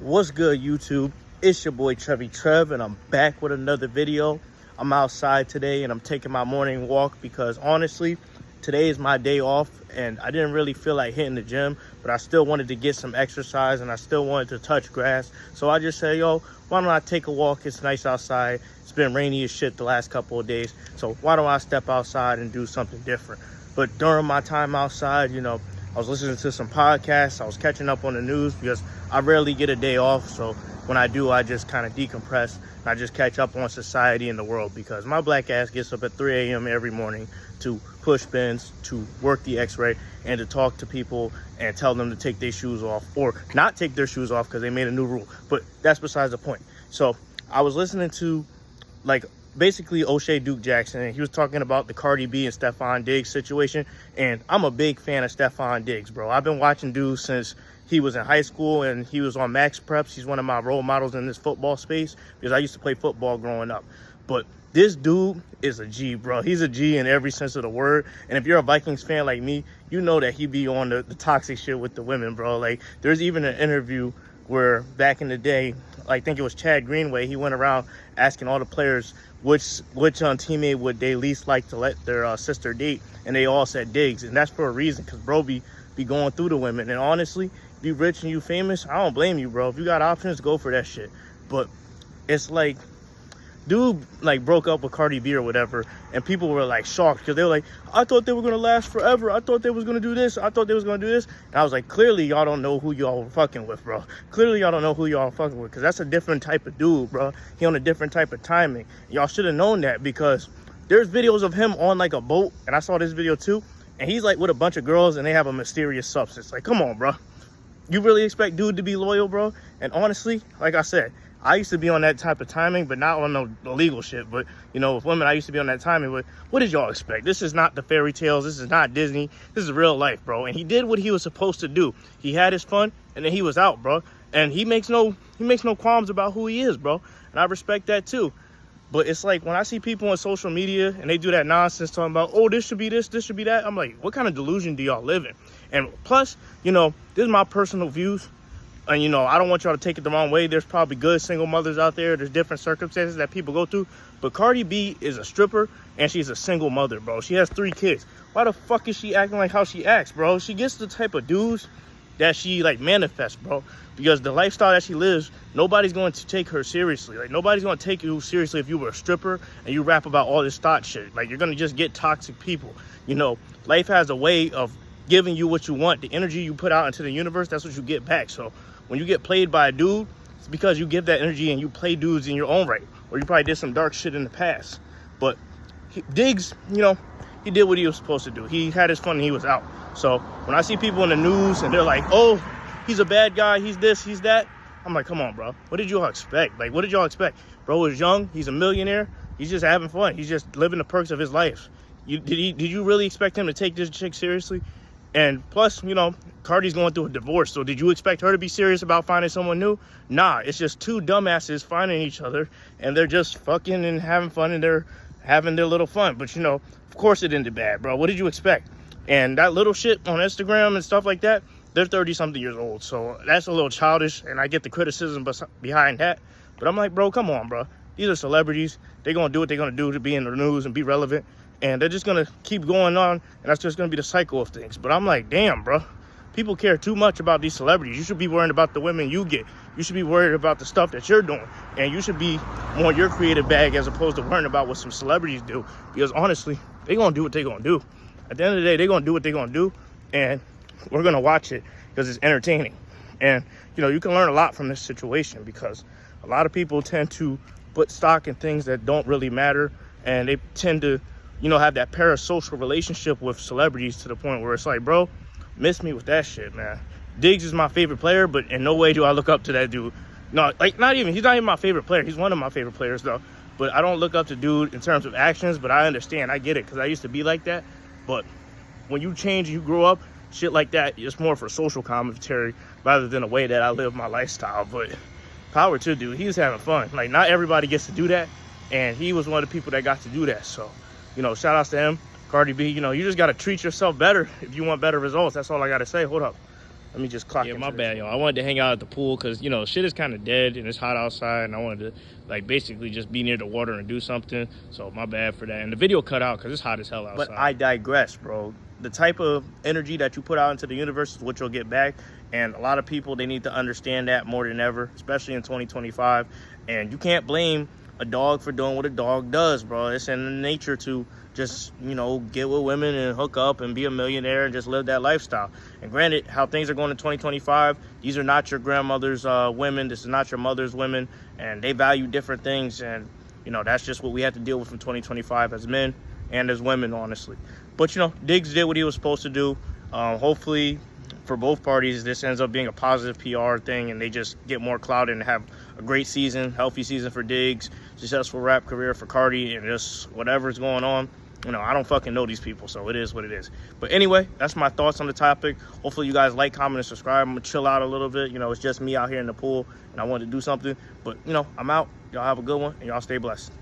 What's good, YouTube? It's your boy Trev, and I'm back with another video. I'm outside today and I'm taking my morning walk because honestly, today is my day off and I didn't really feel like hitting the gym, but I still wanted to get some exercise and I still wanted to touch grass. So I just said, yo, why don't I take a walk? It's nice outside. It's been rainy as shit the last couple of days. So why don't I step outside and do something different? But during my time outside, I was listening to some podcasts. I was catching up on the news because I rarely get a day off. So when I do, I just kind of decompress. And I just catch up on society and the world because my black ass gets up at 3 a.m. every morning to push bins, to work the x-ray, and to talk to people and tell them to take their shoes off or not take their shoes off because they made a new rule. But that's besides the point. So I was listening to basically O'Shea Duke Jackson, and he was talking about the Cardi B and Stefon Diggs situation, and I'm a big fan of Stefon Diggs, bro. I've been watching dude since he was in high school and he was on Max Preps. He's one of my role models in this football space because I used to play football growing up. But this dude is a G, bro. He's a G in every sense of the word. And if you're a Vikings fan like me, you know that he be on the toxic shit with the women, bro. Like, there's even an interview where back in the day, I think it was Chad Greenway, he went around asking all the players which teammate would they least like to let their sister date, and they all said Diggs. And that's for a reason, because bro be going through the women. And honestly, if you rich and you famous, I don't blame you, bro. If you got options, go for that shit. But it's like, dude broke up with Cardi B or whatever, and people were like shocked because they were like, I thought they were gonna last forever. I thought they was gonna do this. I thought they was gonna do this. And I was like, clearly y'all don't know who y'all were fucking with, bro. Clearly y'all don't know who y'all fucking with, because that's a different type of dude, bro. He on a different type of timing. Y'all should have known that, because there's videos of him on like a boat, and I saw this video too, and he's like with a bunch of girls and they have a mysterious substance. Like, come on, bro. You really expect dude to be loyal, bro? And honestly, like I said, I used to be on that type of timing, but not on no illegal shit. But, with women, I used to be on that timing. But what did y'all expect? This is not the fairy tales. This is not Disney. This is real life, bro. And he did what he was supposed to do. He had his fun, and then he was out, bro. And he makes no qualms about who he is, bro. And I respect that, too. But it's like, when I see people on social media, and they do that nonsense talking about, oh, this should be this should be that. I'm like, what kind of delusion do y'all live in? And plus, this is my personal views. And, I don't want y'all to take it the wrong way. There's probably good single mothers out there. There's different circumstances that people go through. But Cardi B is a stripper, and she's a single mother, bro. She has 3 kids. Why the fuck is she acting like how she acts, bro? She gets the type of dudes that she, manifests, bro. Because the lifestyle that she lives, nobody's going to take her seriously. Like, nobody's going to take you seriously if you were a stripper and you rap about all this thought shit. Like, you're going to just get toxic people. Life has a way of giving you what you want. The energy you put out into the universe, that's what you get back. So when you get played by a dude, it's because you give that energy and you play dudes in your own right. Or you probably did some dark shit in the past. But Diggs, he did what he was supposed to do. He had his fun and he was out. So when I see people in the news and they're like, oh, he's a bad guy, he's this, he's that, I'm like, come on, bro. What did y'all expect? Like, what did y'all expect? Bro is young. He's a millionaire. He's just having fun. He's just living the perks of his life. Did you really expect him to take this chick seriously? And plus, Cardi's going through a divorce. So did you expect her to be serious about finding someone new? Nah, it's just 2 dumbasses finding each other. And they're just fucking and having fun. And they're having their little fun. But, of course it ended bad, bro. What did you expect? And that little shit on Instagram and stuff like that, they're 30-something years old. So that's a little childish. And I get the criticism behind that. But I'm like, bro, come on, bro. These are celebrities. They're going to do what they're going to do to be in the news and be relevant. And they're just going to keep going on, and that's just going to be the cycle of things. But I'm like, damn, bro. People care too much about these celebrities. You should be worrying about the women you get. You should be worried about the stuff that you're doing. And you should be more in your creative bag as opposed to worrying about what some celebrities do. Because honestly, they're going to do what they're going to do. At the end of the day, they're going to do what they're going to do. And we're going to watch it because it's entertaining. And, you can learn a lot from this situation because a lot of people tend to put stock in things that don't really matter. And they tend to have that parasocial relationship with celebrities to the point where it's like, bro, miss me with that shit, man. Diggs is my favorite player, but in no way do I look up to that dude. No, he's not even my favorite player. He's one of my favorite players, though. But I don't look up to dude in terms of actions, but I understand. I get it, because I used to be like that. But when you change and you grow up, shit like that, it's more for social commentary rather than a way that I live my lifestyle. But power to dude. He was having fun. Like, not everybody gets to do that, and he was one of the people that got to do that, so shout outs to him. Cardi B, you just got to treat yourself better if you want better results. That's all I got to say. Hold up. Let me just clock Yeah, into my this. bad, y'all. I wanted to hang out at the pool because, you know, shit is kind of dead and it's hot outside, and I wanted to, like, basically just be near the water and do something. So my bad for that. And the video cut out because it's hot as hell outside. But I digress, bro. The type of energy that you put out into the universe is what you'll get back. And a lot of people, they need to understand that more than ever, especially in 2025. And you can't blame a dog for doing what a dog does, bro. It's in nature to just, you know, get with women and hook up and be a millionaire and just live that lifestyle. And granted, how things are going in 2025, these are not your grandmother's women. This is not your mother's women. And they value different things. And, you know, that's just what we have to deal with in 2025 as men and as women, honestly. But, you know, Diggs did what he was supposed to do. Hopefully, for both parties, this ends up being a positive PR thing and they just get more clout and have a great season, healthy season for Diggs, successful rap career for Cardi, and just whatever's going on. You know, I don't fucking know these people, so it is what it is. But anyway, that's my thoughts on the topic. Hopefully you guys like, comment, and subscribe. I'm gonna chill out a little bit. You know, it's just me out here in the pool, and I wanted to do something. But, you know, I'm out. Y'all have a good one, and y'all stay blessed.